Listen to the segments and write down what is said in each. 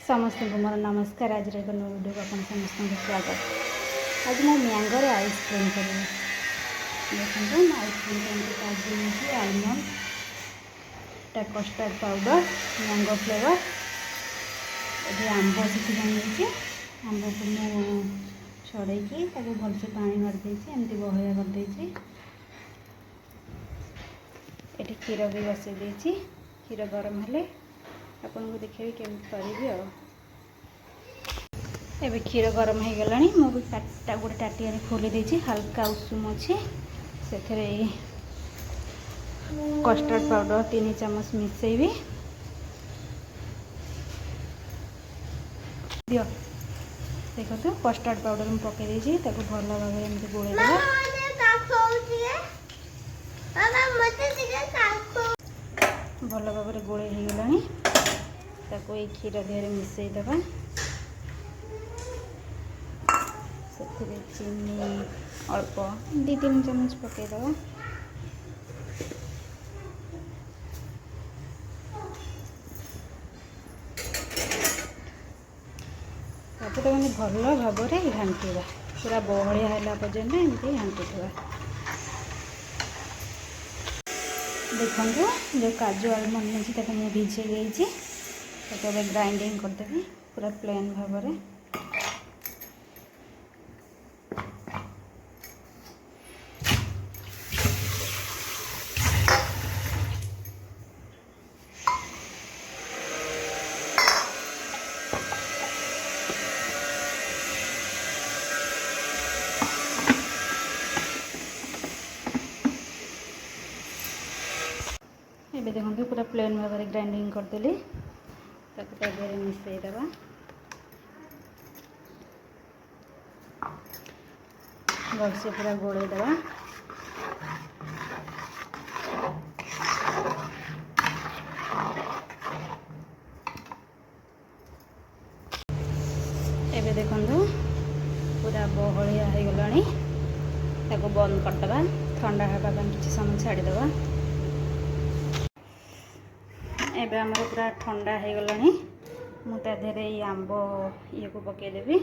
समस्त को मोर नमस्कार। आज एक वीडियो को अपन समस्त को स्वागत। आज मैं मैंगो रे आइसक्रीम करी। देखो आइसक्रीम काजू almond custard powder mango flavour ये आंब सीखी बन आंब को मु छड़े भलसे पानी मारदे एमती बहया करदे। ये क्षीर भी बसई क्षीर गरम हेले आपन को देखिए केमी करी। एबे क्षीर गरम हो गला मुझे गोटे टाटिया खोली देछि हल्का उषुम अच्छे से कस्टर्ड पाउडर 3 चम्मच मिसेबी दियो। देखो तो कस्टर्ड पाउडर में पकई देछि भल भाव एमती गोले भल भाव गोले हो गलानी। ताको ये क्षीर देहरे मिसई दबा से चीनी अल्प 2-3 चम्मच पकईदबा। मैंने भल भाव घाटा पूरा बहलिया है पर्यटन एमती घाटुवा। देखो जो काजू आलमंड नहीं मुझे भिजे गई ग्राइंडिंग करदेवी पूरा प्लेन भाव में। ये देखो पूरा प्लेन भाव में ग्राइंडिंग करदेली मिसई दबा। भलसे पूरा गोले दबा। एबे देखो पूरा बहलिया हो गलानी बंद करदबा ठंडा होगा किसी समय छाड़ीदबा। एबे हमर पूरा ठंडा हो गलानी मुझे देहरे आंब ये को पकईदेवी।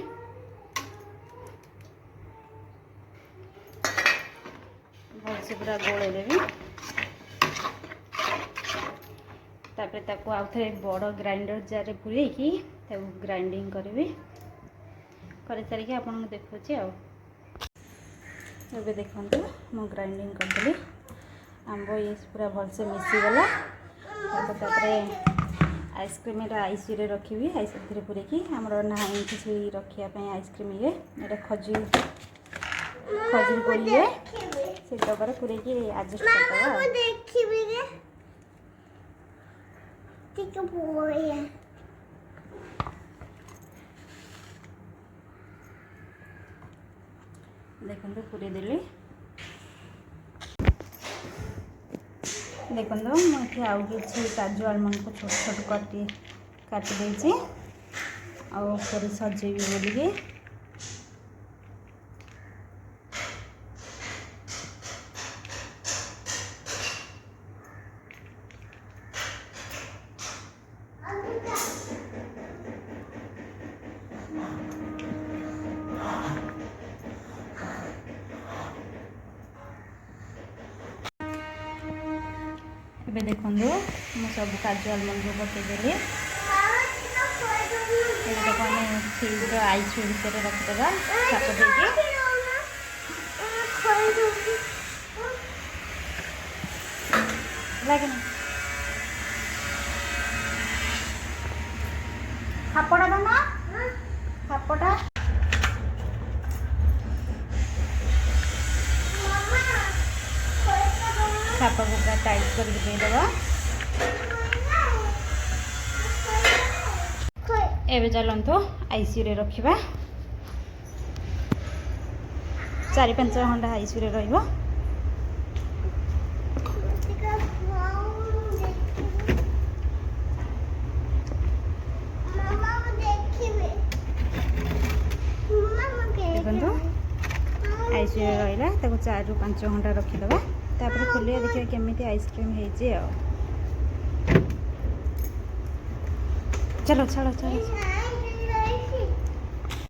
भलसे पूरा गोले देवी तापर आउ थे बड़ ग्राइंडर जार पूरे ग्राइंडिंग करी कर सारिकी आपन देखुची। एबे देखो मु ग्राइंडिंग करदेली आंब ये पूरा भलसे मिसीगला। आइसक्रीम आईसी रे रखी आईसी पूरे आमर ना किसी रखापी आइसक्रीम ये खजूर खजूर गोली है से डबार पूरे आडजस्ट कर। देखो पूरे देली देखो मुझे आउ कि काजू आलमंड को छोट छोट काटी देती आउरी सजेबी बोलिए। ଏବେ ଦେଖନ୍ତୁ ମୁଁ ସବୁ କାଜୁ ଆଲମଣ୍ଡ ପକେଇଦେଲି। ଏଟାକୁ ଆମେ ଫ୍ରିଜର ଆଇସ୍ ଭିତରେ ରଖିଦେବା ଚାପ ଦେଇକି। ଲାଗିନି ଖାପଟା ଦନା ଖାପଟା छाप को पूरा टाइट करके देदेबा। एबे चलतो आईसी रे रखिबा 4-5 घंटा आईसी रे रहिबो। देखो आईसी रे रहिला 4-5 घंटा रखिदेबा तापर खोलिया देखिए केमी आइसक्रीम है। चलो चलो चलो